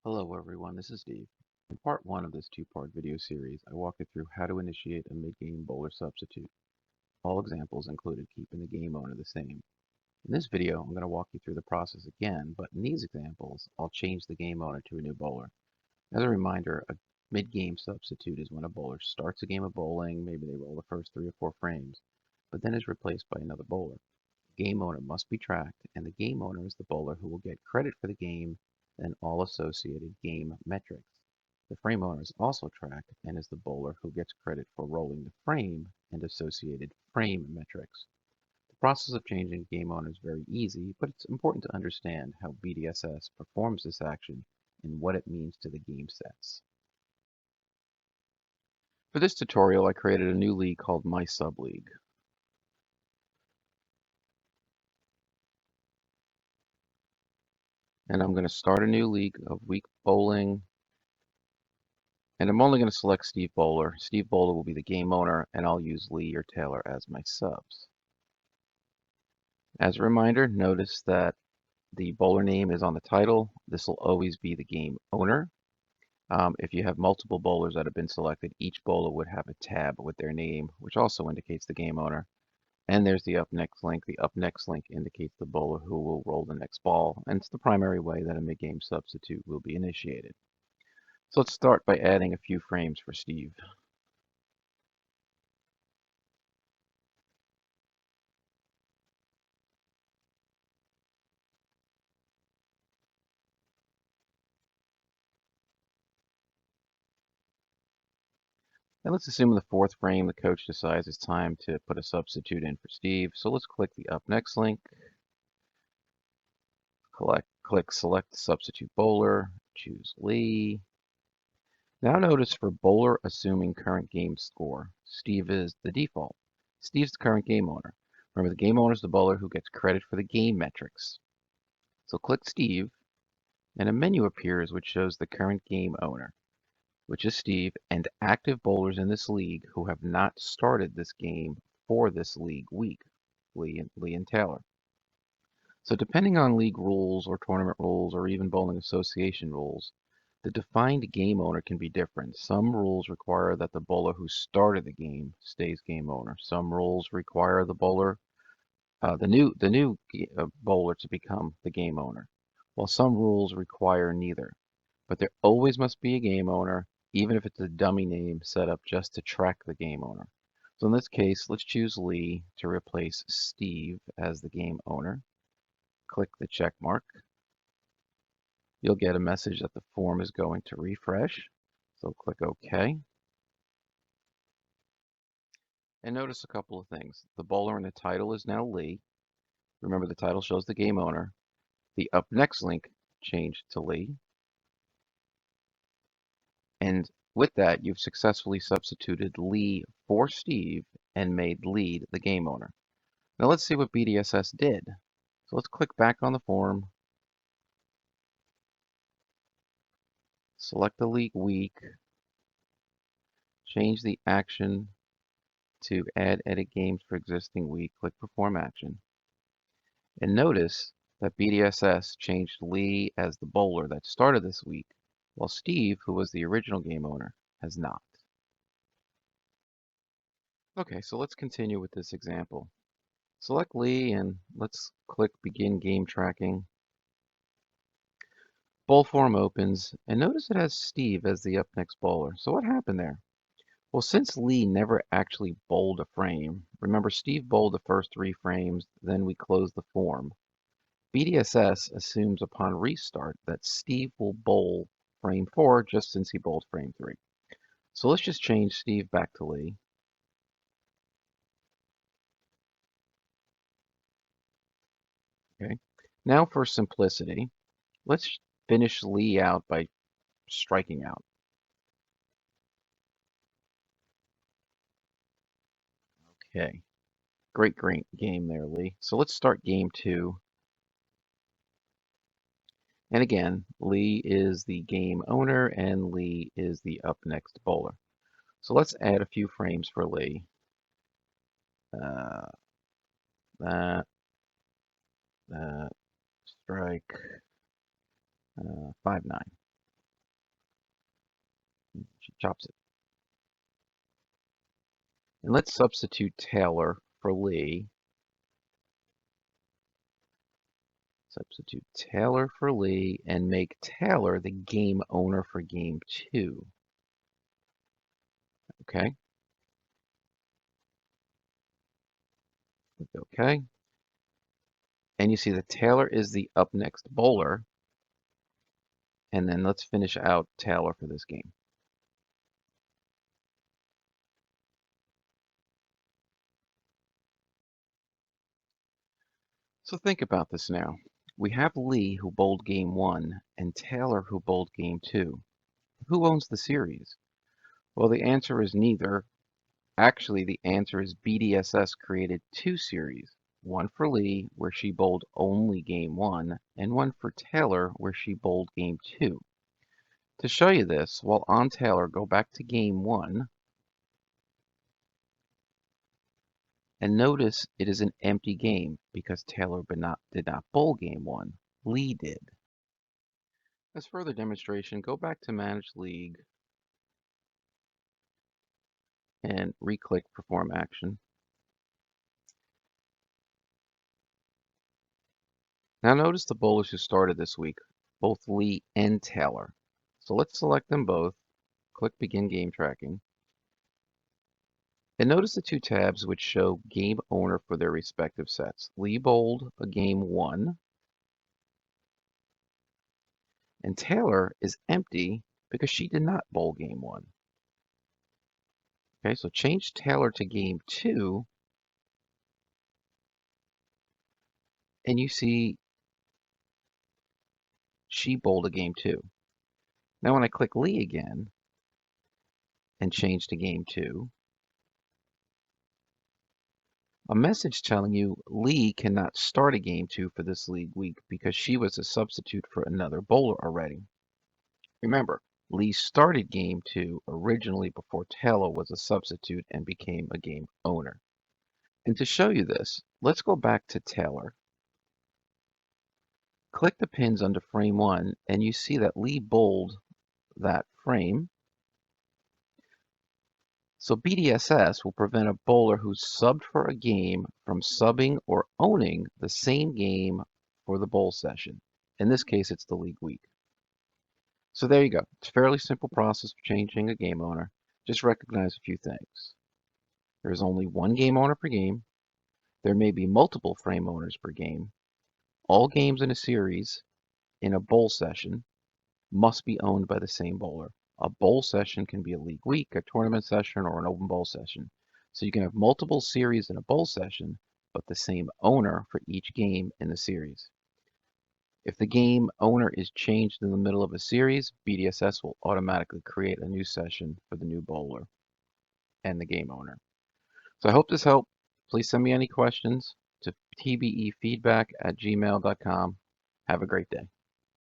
Hello everyone, this is Steve. In part one of this two-part video series, I walk you through how to initiate a mid-game bowler substitute. All examples included keeping the game owner the same. In this video, I'm going to walk you through the process again, but in these examples, I'll change the game owner to a new bowler. As a reminder, a mid-game substitute is when a bowler starts a game of bowling, maybe they roll the first 3 or 4 frames, but then is replaced by another bowler. Game owner must be tracked, and the game owner is the bowler who will get credit for the game and all associated game metrics. The frame owner is also tracked and is the bowler who gets credit for rolling the frame and associated frame metrics. The process of changing game owner is very easy, but it's important to understand how BDSS performs this action and what it means to the game sets. For this tutorial, I created a new league called My Sub League. And I'm going to start a new league of week bowling. And I'm only going to select Steve Bowler. Steve Bowler will be the game owner, and I'll use Lee or Taylor as my subs. As a reminder, notice that the bowler name is on the title. This will always be the game owner. If you have multiple bowlers that have been selected, each bowler would have a tab with their name, which also indicates the game owner. And there's the up next link. The up next link indicates the bowler who will roll the next ball, and it's the primary way that a mid-game substitute will be initiated. So let's start by adding a few frames for Steve. And let's assume in the 4th frame the coach decides it's time to put a substitute in for Steve. So let's click the up next link, click select substitute bowler, choose Lee. Now notice for bowler assuming current game score, Steve is the default. Steve's the current game owner. Remember, the game owner is the bowler who gets credit for the game metrics. So click Steve, and a menu appears which shows the current game owner, which is Steve, and active bowlers in this league who have not started this game for this league week, Lee and Taylor. So depending on league rules or tournament rules or even bowling association rules, the defined game owner can be different. Some rules require that the bowler who started the game stays game owner. Some rules require the bowler, the new bowler to become the game owner, while some rules require neither. But there always must be a game owner, even if it's a dummy name set up just to track the game owner. So in this case, let's choose Lee to replace Steve as the game owner. Click the check mark. You'll get a message that the form is going to refresh. So click OK. And notice a couple of things. The bowler in the title is now Lee. Remember, the title shows the game owner. The up next link changed to Lee. And with that, you've successfully substituted Lee for Steve and made Lee the game owner. Now let's see what BDSS did. So let's click back on the form, select the league week, change the action to add edit games for existing week, click perform action. And notice that BDSS changed Lee as the bowler that started this week, while Steve, who was the original game owner, has not. Okay, so let's continue with this example. Select Lee and let's click Begin Game Tracking. Bowl form opens, and notice it has Steve as the up next bowler. So what happened there? Well, since Lee never actually bowled a frame, remember Steve bowled the first 3 frames, then we closed the form. BDSS assumes upon restart that Steve will bowl frame 4 just since he bowled frame 3. So let's just change Steve back to Lee. Okay. Now for simplicity, let's finish Lee out by striking out. Okay. Great game there, Lee. So let's start game 2. And again, Lee is the game owner and Lee is the up next bowler. So let's add a few frames for Lee. Uh, that, that, strike, 5-9. chops it. And let's substitute Taylor for Lee. Substitute Taylor for Lee and make Taylor the game owner for game 2. Okay. Click OK. And you see that Taylor is the up next bowler. And then let's finish out Taylor for this game. So think about this now. We have Lee who bowled game 1 and Taylor who bowled game 2. Who owns the series? Well, the answer is neither. Actually, the answer is BDSS created 2 series. One for Lee, where she bowled only game 1, and one for Taylor, where she bowled game 2. To show you this, while on Taylor, go back to game 1, and notice it is an empty game because Taylor did not bowl game 1. Lee did. As further demonstration, go back to Manage League and re-click Perform Action. Now notice the bowlers who started this week, both Lee and Taylor. So let's select them both, click Begin Game Tracking, and notice the 2 tabs which show game owner for their respective sets. Lee bowled a game 1, and Taylor is empty because she did not bowl game 1. Okay, so change Taylor to game 2, and you see she bowled a game 2. Now when I click Lee again and change to game 2, a message telling you Lee cannot start a game 2 for this league week because she was a substitute for another bowler already. Remember, Lee started game 2 originally before Taylor was a substitute and became a game owner. And to show you this, let's go back to Taylor. Click the pins under frame 1 and you see that Lee bowled that frame. So BDSS will prevent a bowler who subbed for a game from subbing or owning the same game for the bowl session. In this case, it's the league week. So there you go. It's a fairly simple process for changing a game owner. Just recognize a few things. There is only one game owner per game. There may be multiple frame owners per game. All games in a series in a bowl session must be owned by the same bowler. A bowl session can be a league week, a tournament session, or an open bowl session. So you can have multiple series in a bowl session, but the same owner for each game in the series. If the game owner is changed in the middle of a series, BDSS will automatically create a new session for the new bowler and the game owner. So I hope this helped. Please send me any questions to tbefeedback@gmail.com. Have a great day.